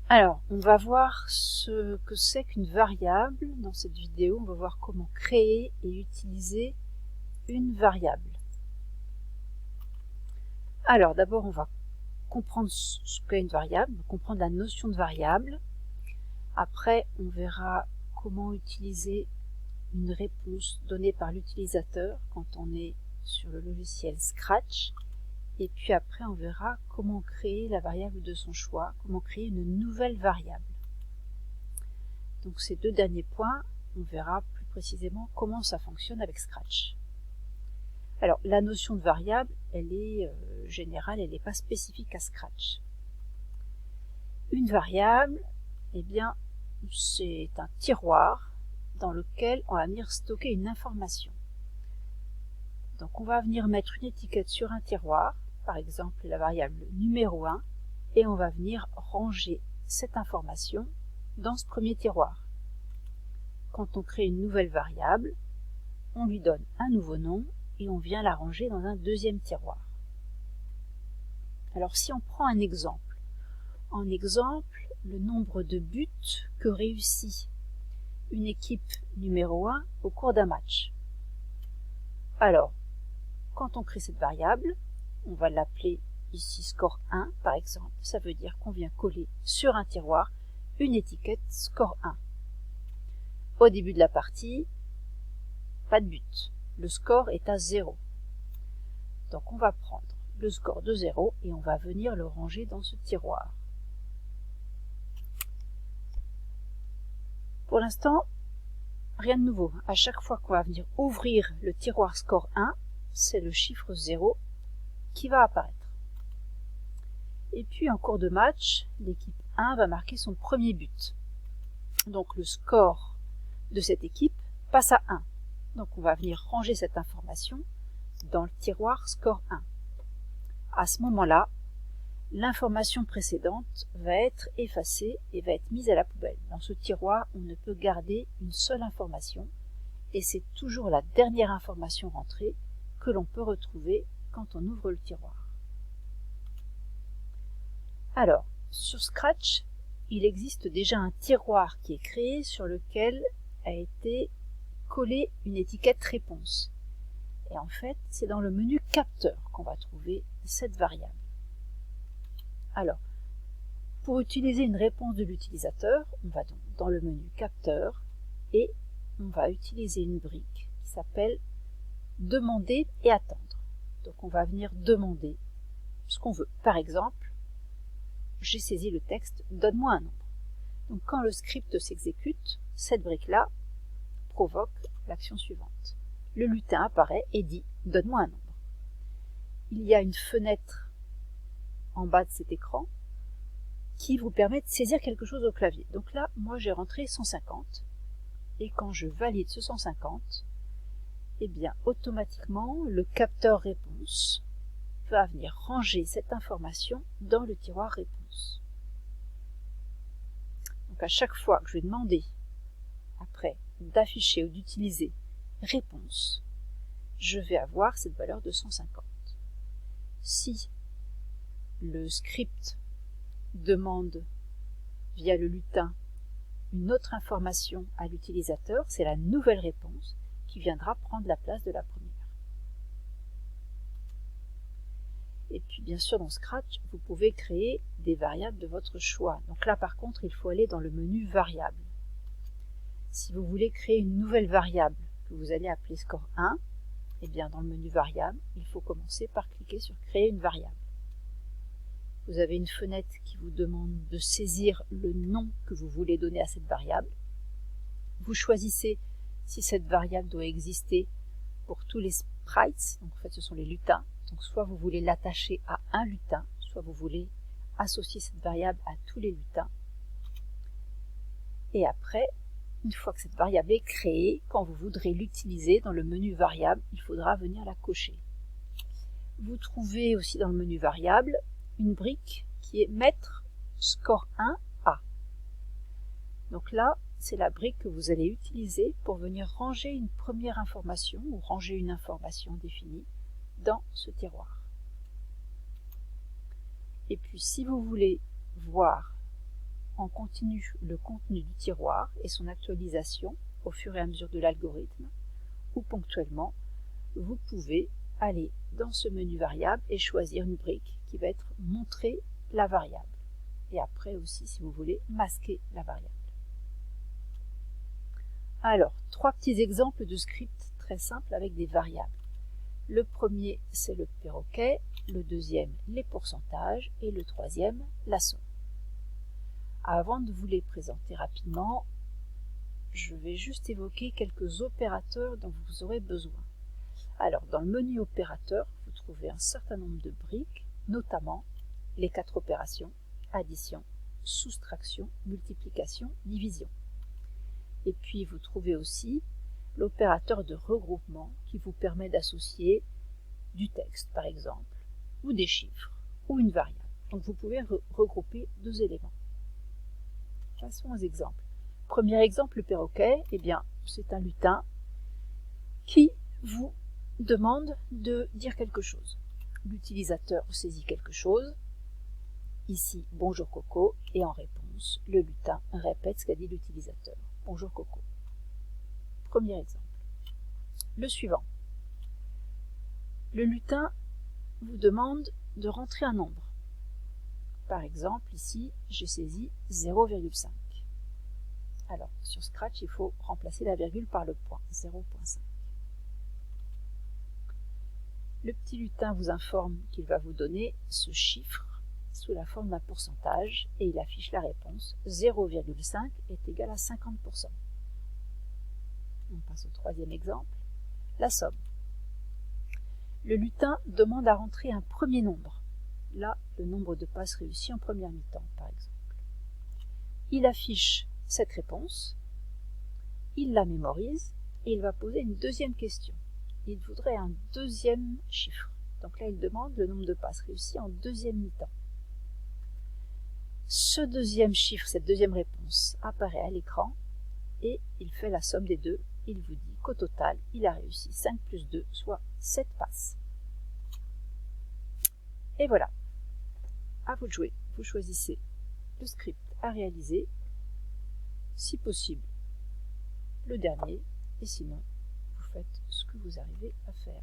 Alors, on va voir ce que c'est qu'une variable. Dans cette vidéo, on va voir comment créer et utiliser une variable. Alors, d'abord, on va comprendre ce qu'est une variable, comprendre la notion de variable. Après, on verra comment utiliser une réponse donnée par l'utilisateur quand on est sur le logiciel Scratch. Et puis après, on verra comment créer la variable de son choix, comment créer une nouvelle variable. Donc ces deux derniers points, on verra plus précisément comment ça fonctionne avec Scratch. Alors la notion de variable, elle est générale, elle n'est pas spécifique à Scratch. Une variable, eh bien, c'est un tiroir dans lequel on va venir stocker une information. Donc on va venir mettre une étiquette sur un tiroir, par exemple la variable numéro 1, et on va venir ranger cette information dans ce premier tiroir. Quand on crée une nouvelle variable, on lui donne un nouveau nom et on vient la ranger dans un deuxième tiroir. Alors si on prend un exemple, en exemple, le nombre de buts que réussit une équipe numéro 1 au cours d'un match. Alors, quand on crée cette variable, on va l'appeler ici score 1 par exemple, ça veut dire qu'on vient coller sur un tiroir une étiquette score 1. Au début de la partie, pas de but, le score est à 0. Donc on va prendre le score de 0 et on va venir le ranger dans ce tiroir. Pour l'instant, rien de nouveau. À chaque fois qu'on va venir ouvrir le tiroir score 1, c'est le chiffre 0 qui va apparaître. Et puis en cours de match, l'équipe 1 va marquer son premier but. Donc le score de cette équipe passe à 1. Donc on va venir ranger cette information dans le tiroir score 1. À ce moment-là, l'information précédente va être effacée et va être mise à la poubelle. Dans ce tiroir, on ne peut garder une seule information et c'est toujours la dernière information rentrée que l'on peut retrouver quand on ouvre le tiroir. Alors, sur Scratch, il existe déjà un tiroir qui est créé sur lequel a été collée une étiquette réponse. Et en fait, c'est dans le menu capteur qu'on va trouver cette variable. Alors, pour utiliser une réponse de l'utilisateur, on va donc dans le menu capteur et on va utiliser une brique qui s'appelle demander et attendre. Donc on va venir demander ce qu'on veut. Par exemple, j'ai saisi le texte donne-moi un nombre. Donc quand le script s'exécute, cette brique-là provoque l'action suivante. Le lutin apparaît et dit donne-moi un nombre. Il y a une fenêtre en bas de cet écran qui vous permet de saisir quelque chose au clavier. Donc là, moi j'ai rentré 150 et quand je valide ce 150, eh bien automatiquement le capteur réponse va venir ranger cette information dans le tiroir réponse. Donc à chaque fois que je vais demander après d'afficher ou d'utiliser réponse, je vais avoir cette valeur de 150. Si le script demande via le lutin une autre information à l'utilisateur, c'est la nouvelle réponse qui viendra prendre la place de la première. Et puis bien sûr dans Scratch, vous pouvez créer des variables de votre choix. Donc là par contre, il faut aller dans le menu variable. Si vous voulez créer une nouvelle variable que vous allez appeler score 1, eh bien dans le menu variable, il faut commencer par cliquer sur créer une variable. Vous avez une fenêtre qui vous demande de saisir le nom que vous voulez donner à cette variable. Vous choisissez si cette variable doit exister pour tous les sprites, donc en fait ce sont les lutins. Donc soit vous voulez l'attacher à un lutin, soit vous voulez associer cette variable à tous les lutins. Et après, une fois que cette variable est créée, quand vous voudrez l'utiliser dans le menu variable, il faudra venir la cocher. Vous trouvez aussi dans le menu variable une brique qui est mettre score 1 à. Donc là, c'est la brique que vous allez utiliser pour venir ranger une première information ou ranger une information définie dans ce tiroir. Et puis si vous voulez voir en continu le contenu du tiroir et son actualisation au fur et à mesure de l'algorithme, ou ponctuellement, vous pouvez aller dans ce menu variable et choisir une brique qui va être montrer la variable. Et après aussi, si vous voulez, masquer la variable. Alors, 3 petits exemples de scripts très simples avec des variables. Le premier, c'est le perroquet, le deuxième, les pourcentages, et le troisième, la somme. Avant de vous les présenter rapidement, je vais juste évoquer quelques opérateurs dont vous aurez besoin. Alors, dans le menu opérateurs, vous trouvez un certain nombre de briques, notamment les 4 opérations, addition, soustraction, multiplication, division. Et puis, vous trouvez aussi l'opérateur de regroupement qui vous permet d'associer du texte, par exemple, ou des chiffres, ou une variable. Donc, vous pouvez regrouper 2 éléments. Passons aux exemples. Premier exemple, le perroquet, eh bien, c'est un lutin qui vous demande de dire quelque chose. L'utilisateur saisit quelque chose, ici bonjour Coco, et en réponse, le lutin répète ce qu'a dit l'utilisateur. Bonjour Coco. Premier exemple. Le suivant. Le lutin vous demande de rentrer un nombre. Par exemple, ici, j'ai saisi 0,5. Alors, sur Scratch, il faut remplacer la virgule par le point, 0,5. Le petit lutin vous informe qu'il va vous donner ce chiffre sous la forme d'un pourcentage et il affiche la réponse. 0,5 est égal à 50%. On passe au troisième exemple. La somme. Le lutin demande à rentrer un premier nombre. Là, le nombre de passes réussies en première mi-temps, par exemple. Il affiche cette réponse, il la mémorise et il va poser une deuxième question. Il voudrait un deuxième chiffre. Donc là, il demande le nombre de passes réussies en deuxième mi-temps. Ce deuxième chiffre, cette deuxième réponse, apparaît à l'écran et il fait la somme des deux. Il vous dit qu'au total, il a réussi 5 plus 2, soit 7 passes. Et voilà, à vous de jouer. Vous choisissez le script à réaliser, si possible le dernier, et sinon, vous faites ce que vous arrivez à faire.